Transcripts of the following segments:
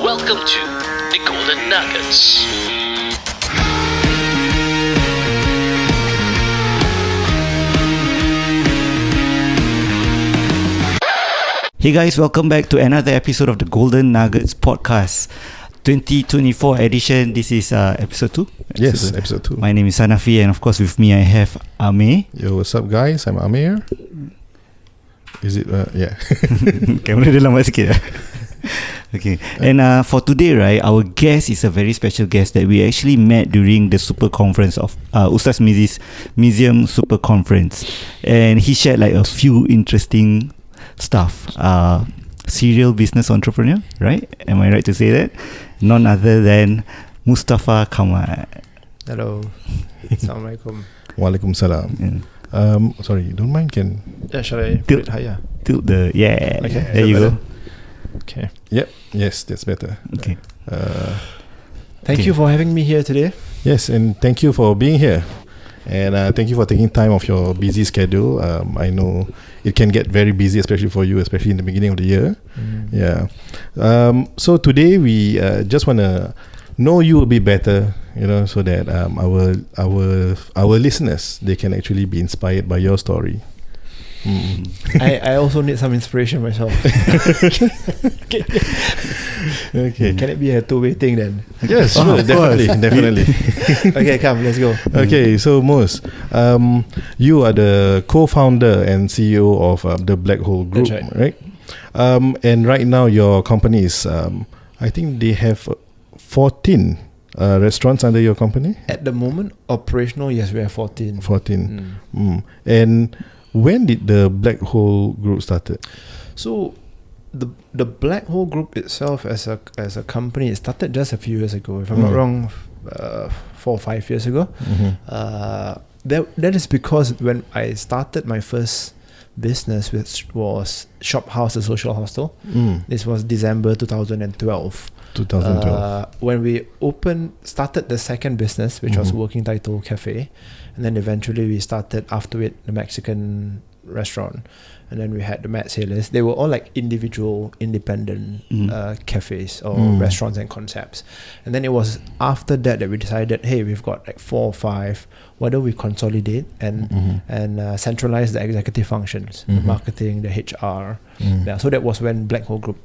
Welcome to the Golden Nuggets. Hey guys, welcome back to another episode of the Golden Nuggets podcast, 2024 edition. This is episode 2? Yes, episode 2. My name is Hanafi, and of course with me I have Amir. Yo, what's up guys? I'm Amir. Is it? Yeah. Kamera dia lambat sikit lah. Okay, and for today, right, our guest is a very special guest that we actually met during the super conference of Ustaz Mizi's Museum Super Conference, and he shared like a few interesting stuff. Serial business entrepreneur, right? Am I right to say that? None other than Mustaffa Kamal. Hello. Assalamualaikum. Waalaikumsalam. Yeah. Sorry, don't mind, can... Yeah, shall I put it higher? Tilt the... Yeah. Okay, There you go. Okay. Yep, yes, that's better. Okay. Thank you for having me here today. Yes, and thank you for being here. And thank you for taking time off your busy schedule. I know it can get very busy, especially for you, especially in the beginning of the year. Yeah. So today we just want to know you a bit better, so that our listeners, they can actually be inspired by your story. I also need some inspiration myself. Okay. Can it be a two-way thing then? Yes, sure, definitely. Okay, come, let's go. Okay, so Mus, you are the co-founder and CEO of the Black Hole Group, That's right? And right now your company is, I think they have 14 restaurants under your company? At the moment, operational, yes, we have 14. 14. And when did the Black Hole Group started? So, the Black Hole Group itself as a company, it started just a few years ago. If I'm not wrong, 4 or 5 years ago. That is because when I started my first business, which was Shop House, a social hostel, this was December 2012. When we started the second business, which was Working Title Cafe, and then eventually we started after it the Mexican restaurant, and then we had the Mad Sailors. They were all like individual, independent cafes or restaurants and concepts. And then it was after that we decided, hey, we've got like 4 or 5. Why don't we consolidate and centralize the executive functions, the marketing, the HR. Yeah, so that was when Black Hole Group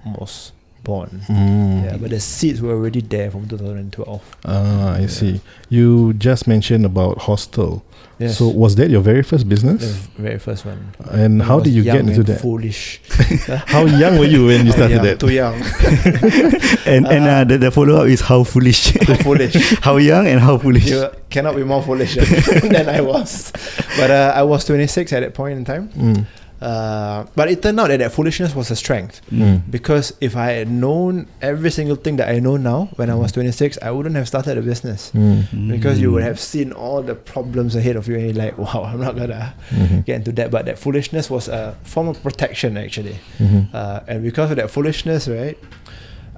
was born. Yeah, but the seeds were already there from 2012. I see. You just mentioned about hostel. Yes. So was that your very first business? The very first one. And how did you get into that? Foolish. How young were you when you started that? Too young. And the follow-up is how foolish. How foolish. How young and how foolish. You cannot be more foolish than I was. But I was 26 at that point in time. But it turned out that foolishness was a strength, because if I had known every single thing that I know now when I was 26, I wouldn't have started a business, because you would have seen all the problems ahead of you and you're like, wow, I'm not gonna get into that. But that foolishness was a form of protection actually, and because of that foolishness, right,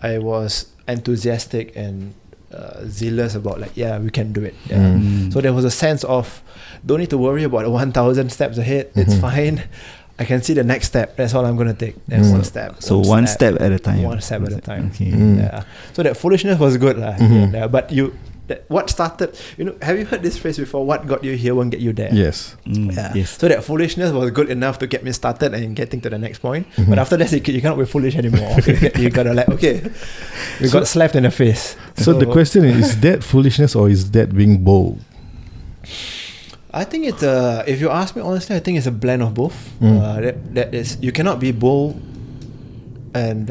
I was enthusiastic and zealous about like, yeah, we can do it. So there was a sense of don't need to worry about the 1,000 steps ahead. It's fine. I can see the next step. That's all I'm going to take. That's one step. So one step at a time. One step at a time. Okay. Yeah. So that foolishness was good. Yeah, but what started, have you heard this phrase before? What got you here won't get you there. Yes. Yeah. Yes. So that foolishness was good enough to get me started and getting to the next point. But after that, you cannot be foolish anymore. You got to like, okay, we got slapped in the face. So the question is that foolishness or is that being bold? I think it's if you ask me honestly, I think it's a blend of both. That is, you cannot be bold and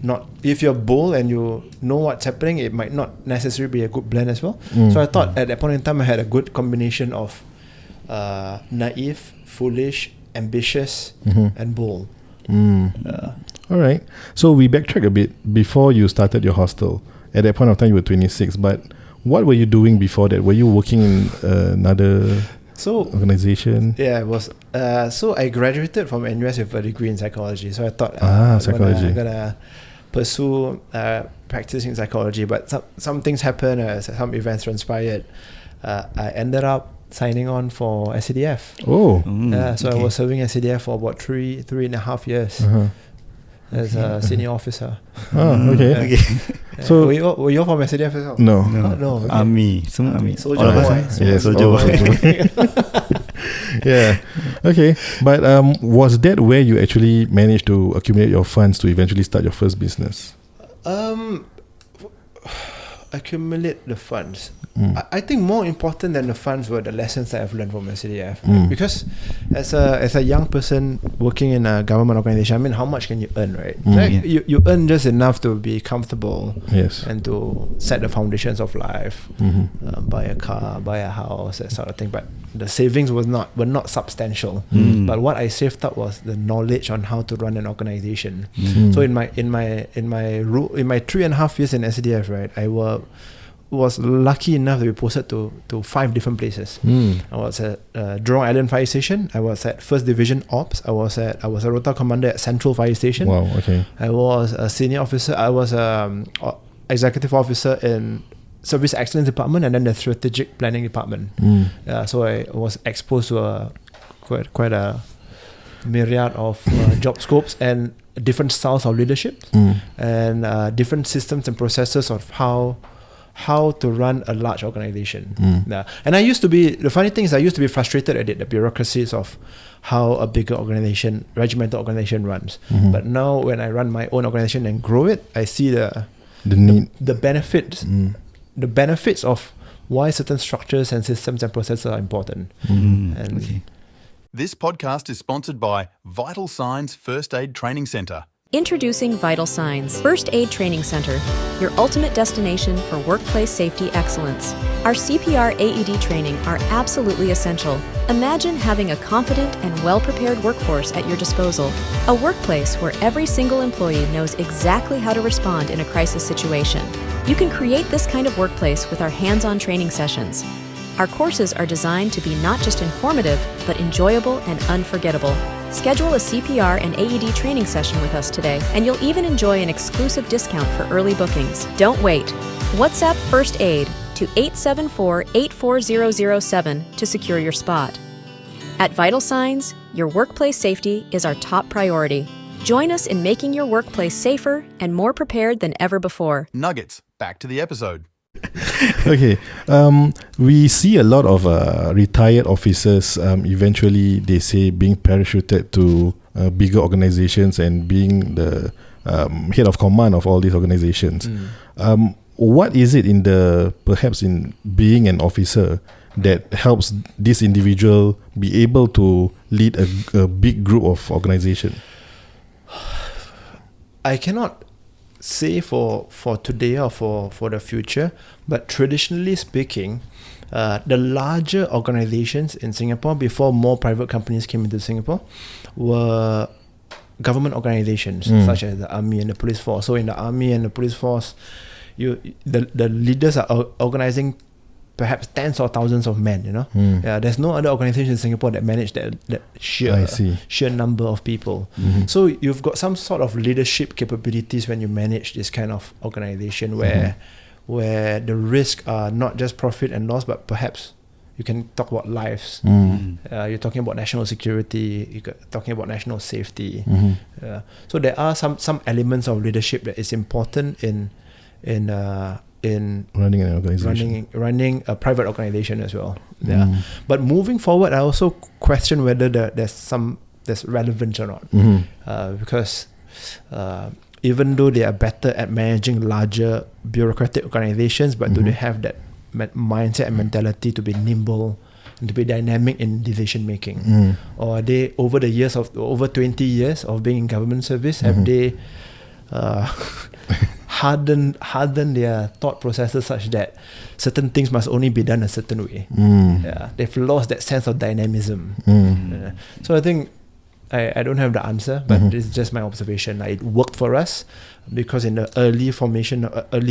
not. If you're bold and you know what's happening, it might not necessarily be a good blend as well. So I thought at that point in time I had a good combination of naive, foolish, ambitious, and bold. All right. So we backtrack a bit before you started your hostel. At that point of time, you were 26, but what were you doing before that? Were you working in another organization? Yeah, it was. So I graduated from NUS with a degree in psychology. So I thought psychology. I'm gonna pursue practicing psychology. But some things happened. Some events transpired. I ended up signing on for SCDF. Oh, So I was serving SCDF for about three and a half years. as a senior officer. Oh, okay. Okay. So- were you all from SDF as well? No. Oh, no. Okay. Army. Semua army. Soldier All of us, boy. eh? Yes, Soldier all boy. Yeah. Okay. But was that where you actually managed to accumulate your funds to eventually start your first business? Accumulate the funds. I think more important than the funds were the lessons that I've learned from SDF. Because as a young person working in a government organization, I mean, how much can you earn, right? Like, you earn just enough to be comfortable, Yes. and to set the foundations of life, buy a car, buy a house, that sort of thing. But the savings were not substantial. But what I saved up was the knowledge on how to run an organization. So in my 3.5 years in SDF, right, I was lucky enough to be posted to 5 different places. I was at Jurong Island Fire Station. I was at 1st Division Ops. I was a Rota Commander at Central Fire Station. Wow. Okay. I was a senior officer. I was executive officer in Service Excellence Department, and then the Strategic Planning Department. So I was exposed to quite a myriad of job scopes and different styles of leadership, and different systems and processes of how to run a large organization. And the funny thing is, I used to be frustrated at the bureaucracies of how a bigger organization, regimental organization runs. But now when I run my own organization and grow it, I see the benefits, the benefits of why certain structures and systems and processes are important. And This podcast is sponsored by Vital Signs First Aid Training Centre. Introducing Vital Signs First Aid Training Center, your ultimate destination for workplace safety excellence. Our CPR AED training are absolutely essential. Imagine having a confident and well-prepared workforce at your disposal. A workplace where every single employee knows exactly how to respond in a crisis situation. You can create this kind of workplace with our hands-on training sessions. Our courses are designed to be not just informative, but enjoyable and unforgettable. Schedule a CPR and AED training session with us today, and you'll even enjoy an exclusive discount for early bookings. Don't wait. WhatsApp First Aid to 874-84007 to secure your spot. At Vital Signs, your workplace safety is our top priority. Join us in making your workplace safer and more prepared than ever before. Nuggets, back to the episode. Okay. We see a lot of retired officers. Eventually, they say being parachuted to bigger organizations and being the head of command of all these organizations. What is it perhaps in being an officer that helps this individual be able to lead a big group of organization? I cannot say for today or for the future, but traditionally speaking, the larger organizations in Singapore, before more private companies came into Singapore, were government organizations such as the army and the police force. So in the army and the police force, the leaders are organizing perhaps tens or thousands of men, there's no other organization in Singapore that manage that sheer number of people. So you've got some sort of leadership capabilities when you manage this kind of organization where the risks are not just profit and loss, but perhaps you can talk about lives. You're talking about national security, you're talking about national safety. So there are some elements of leadership that is important in running an organization, running a private organization as well. But moving forward, I also question whether there's relevance or not, because even though they are better at managing larger bureaucratic organizations, but do they have that mindset and mentality to be nimble and to be dynamic in decision making? Or are they, over 20 years of being in government service, have they harden their thought processes such that certain things must only be done a certain way? They've lost that sense of dynamism. So I think I don't have the answer, but it's just my observation. It worked for us because in the early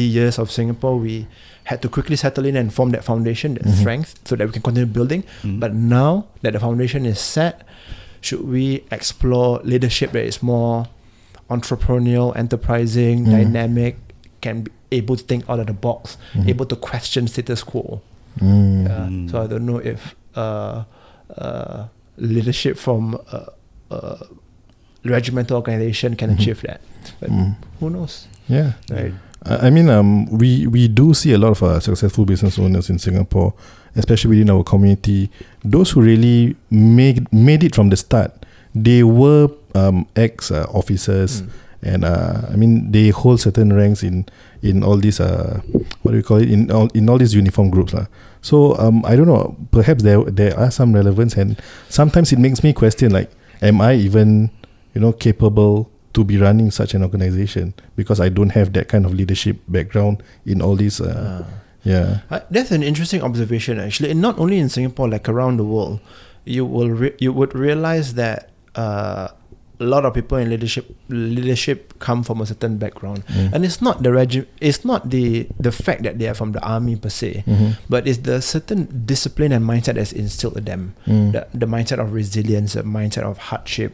years of Singapore, we had to quickly settle in and form that foundation, that strength, so that we can continue building. But now that the foundation is set, should we explore leadership that is more entrepreneurial, enterprising, dynamic, can be able to think out of the box, able to question status quo? So I don't know if leadership from regimental organization can achieve that. But who knows? Yeah. Right. I mean, we do see a lot of successful business owners in Singapore, especially within our community. Those who really made it from the start, they were ex-officers, and I mean, they hold certain ranks in all these what do you call it, in all these uniform groups lah. So I don't know. Perhaps there are some relevance, and sometimes it makes me question, like, am I even capable to be running such an organization, because I don't have that kind of leadership background in all these. That's an interesting observation, actually. And not only in Singapore, like around the world, you would realize that a lot of people in leadership come from a certain background, and it's not the fact that they are from the army per se, but it's the certain discipline and mindset that's instilled in them. The mindset of resilience, the mindset of hardship,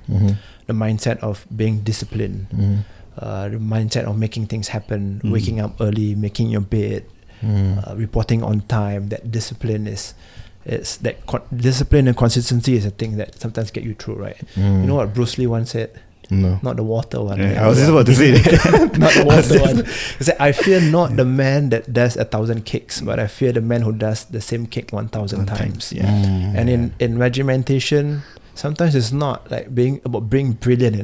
the mindset of being disciplined, the mindset of making things happen, waking up early, making your bed, reporting on time. That discipline discipline and consistency is a thing that sometimes get you through, right? You know what Bruce Lee once said? No. Not the water one. Yeah, I was just about to say that. Not the water one. He said, I fear not the man that does 1,000 kicks, but I fear the man who does the same kick 1,000 times. Yeah. And in regimentation, sometimes it's not like being brilliant,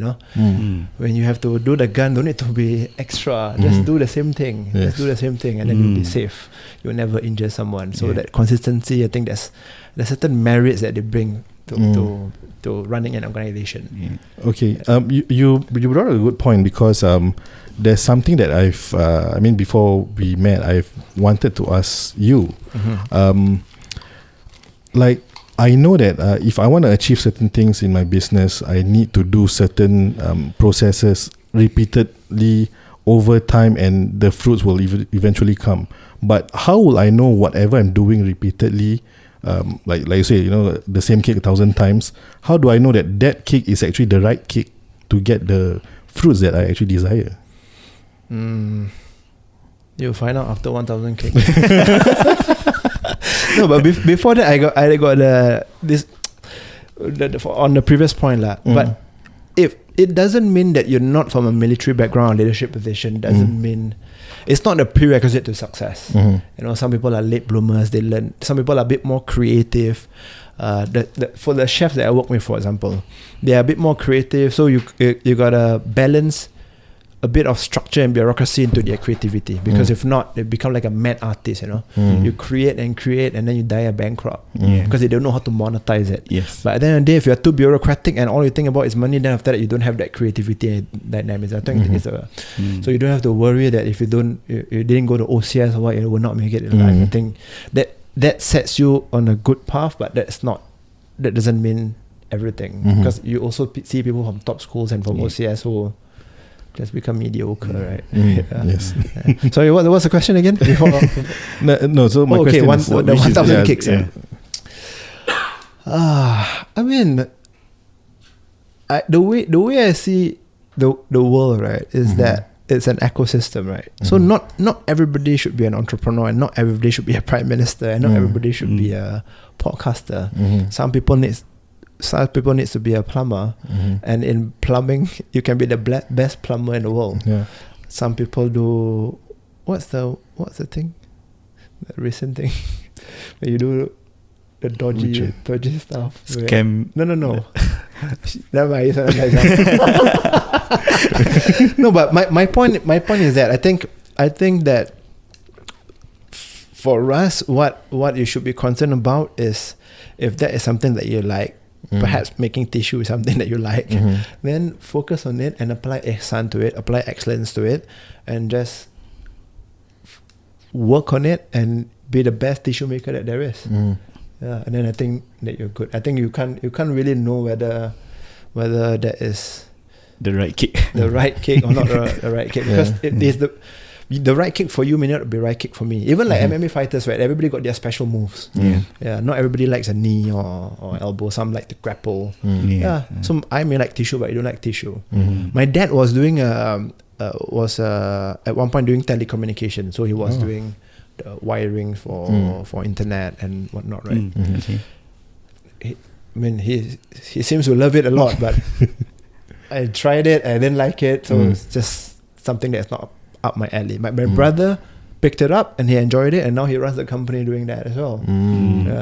When you have to do the gun, don't need to be extra. Just do the same thing. Yes. Just do the same thing, and then you'll be safe. You'll never injure someone. So that consistency, I think there's certain merits that they bring to running an organization. Okay. You brought up a good point, because there's something that before we met, I've wanted to ask you. Like, I know that if I want to achieve certain things in my business, I need to do certain processes repeatedly over time, and the fruits will eventually come. But how will I know whatever I'm doing repeatedly, like you say, the same kick 1,000 times? How do I know that kick is actually the right kick to get the fruits that I actually desire? You'll find out after 1,000 kicks. No, but before that, I got on the previous point lah. But if it doesn't mean that you're not from a military background or leadership position, doesn't mean it's not a prerequisite to success. Some people are late bloomers. They learn. Some people are a bit more creative. For the chefs that I work with, for example, they are a bit more creative. So you gotta balance a bit of structure and bureaucracy into their creativity, because if not, they become like a mad artist. You create, and then you die a bankrupt because they don't know how to monetize it. Yes. But at the end of the day, if you're too bureaucratic and all you think about is money, then after that you don't have that creativity and dynamics. I think it's so you don't have to worry that if you didn't go to OCS or what, you will not make it in life. I think that sets you on a good path, but that doesn't mean everything, because you also see people from top schools and from OCS who just become mediocre, right? Yes. Sorry, what was the question again? No, so my question is... the 1,000 kicks. Yeah. I mean, the way I see the world, right, is that it's an ecosystem, right? So not everybody should be an entrepreneur, and not everybody should be a prime minister, and not everybody should be a podcaster. Some people need to be a plumber, and in plumbing you can be the best plumber in the world. Some people do what's the thing, the recent thing where you do the dodgy stuff, scam. No never mind. No, but my point is that I think that for us, what you should be concerned about is, if that is something that you like, perhaps making tissue is something that you like, then focus on it and apply ihsan to it, apply excellence to it, and just work on it and be the best tissue maker that there is. And then I think that you're good. I think you can't really know whether that is the right kick, or not the right kick, because it is the right kick for you may not be the right kick for me. Even like MMA fighters, right? Everybody got their special moves. Not everybody likes a knee or elbow. Some like to grapple. So I may like tissue, but I don't like tissue. My dad was doing at one point doing telecommunication, so he was doing the wiring for internet and whatnot, right? He seems to love it a lot, but I tried it, I didn't like it, so it's just something that's not up my alley. My brother picked it up and he enjoyed it, and now he runs the company doing that as well.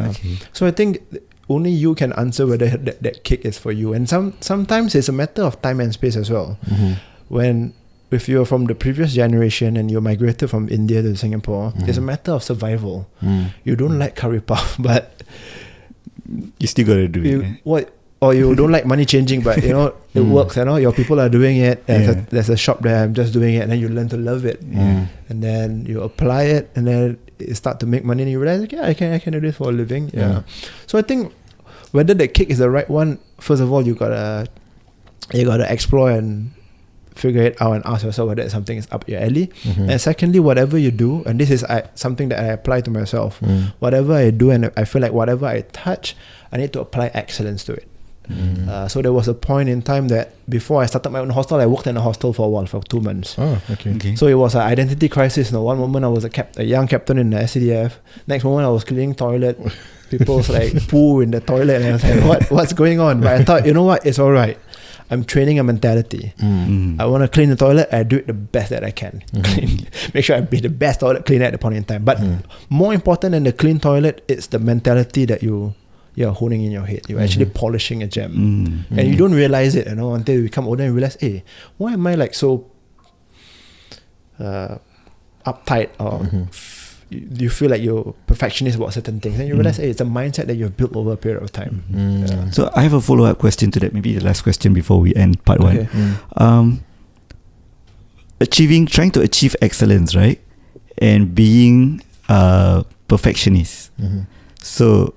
Okay. So I think only you can answer whether that kick is for you, and sometimes it's a matter of time and space as well. If you're from the previous generation and you migrated from India to Singapore, it's a matter of survival. You don't like curry puff, but You still gotta do it. Or you don't like money changing, but it works. Your people are doing it. There's a shop there. I'm just doing it, and then you learn to love it, and then you apply it, and then it start to make money, and you realize, okay, I can do this for a living. So I think whether the kick is the right one, first of all, you gotta explore and figure it out and ask yourself whether something is up your alley. And secondly, whatever you do, and this is something that I apply to myself, whatever I do, and I feel like whatever I touch, I need to apply excellence to it. So there was a point in time that before I started my own hostel, I worked in a hostel for a while, for 2 months. So it was an identity crisis. One moment I was a young captain in the SCDF. Next moment I was cleaning toilet. People's like poo in the toilet, and I was like, what's going on? But I thought, you know what, it's alright. I'm training a mentality. I want to clean the toilet, I do it the best that I can. Make sure I be the best toilet cleaner at the point in time. But more important than the clean toilet, it's the mentality that you're honing in your head. You're actually polishing a gem. And you don't realize it, until you become older and realize, hey, why am I like so uptight, or you feel like you're perfectionist about certain things, and you realize, hey, it's a mindset that you've built over a period of time. So I have a follow-up question to that, maybe the last question before we end part one. Trying to achieve excellence, right? And being a perfectionist. So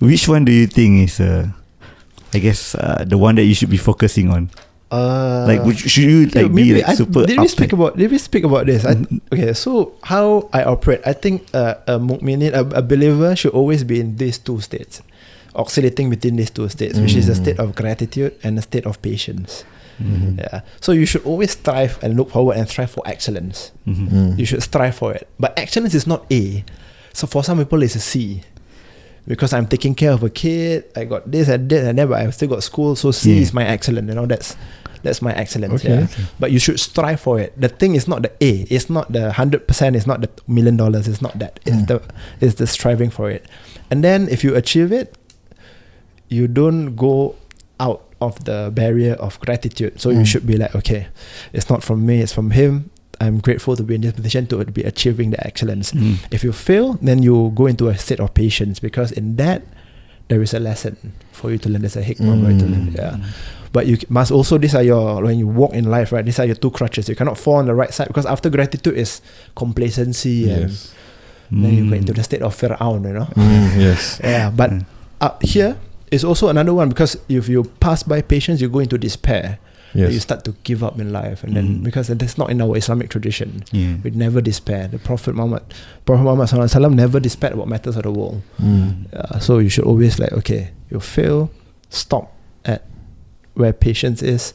which one do you think is the one that you should be focusing on? Should you be super? Did we speak about this? Okay, so how I operate, I think a mu'minin, a believer, should always be in these two states, oscillating between these two states, which is a state of gratitude and a state of patience. So you should always strive and look forward and strive for excellence. You should strive for it, but excellence is not A. So for some people, it's a C. Because I'm taking care of a kid, I got this and that and that, but I still got school. So C is my excellence. That's my excellence. But you should strive for it. The thing is not the A. It's not the 100%. It's not the $1 million. It's not that. It's the striving for it. And then if you achieve it, you don't go out of the barrier of gratitude. So you should be like, okay, it's not from me, it's from him. I'm grateful to be in this position to be achieving the excellence. If you fail, then you go into a state of patience, because in that there is a lesson for you to learn. There's a hikmah for you to learn. But you must also, when you walk in life, right, these are your two crutches. You cannot fall on the right side, because after gratitude is complacency, and then you go into the state of Fir'aun, but up here is also another one, because if you pass by patience, you go into despair. You start to give up in life, and then because that's not in our Islamic tradition. We never despair. The Prophet Muhammad SAW never despaired about matters of the world. So you should always you fail, stop at where patience is,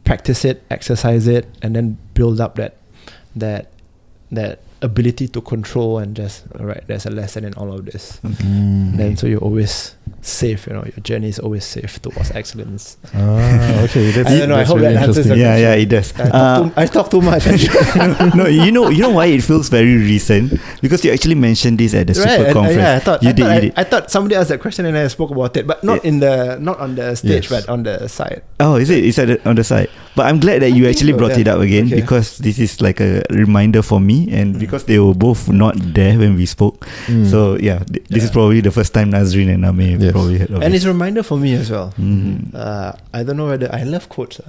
practice it, exercise it, and then build up that ability to control, and just there's a lesson in all of this. Then so you're always safe, your journey is always safe towards excellence. Okay. I don't know, I hope really that answers the question. Yeah, it does. I talk too much. No, you know why it feels very recent? Because you actually mentioned this at the super conference. I thought somebody asked that question and I spoke about it, but not on the stage, but on the side. Oh, is it? It's on the side. But I'm glad that you actually brought it up again, because this is like a reminder for me, and because they were both not there when we spoke. So this is probably the first time Nazreen and Amir probably heard of it. And it's a reminder for me as well. I don't know whether I love quotes.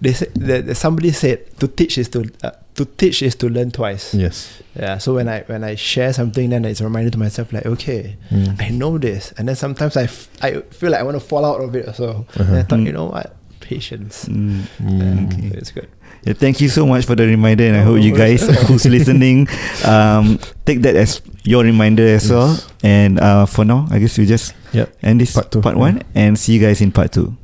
They said that somebody said to teach is to learn twice. So when I share something, then it's a reminder to myself, like, okay, I know this, and then sometimes I feel like I want to fall out of it as well. And I thought, you know what, patience. So it's good. Thank you so much for the reminder, and I hope you guys who's listening take that as your reminder as well. And for now, I guess we just end this part 1 and see you guys in part 2.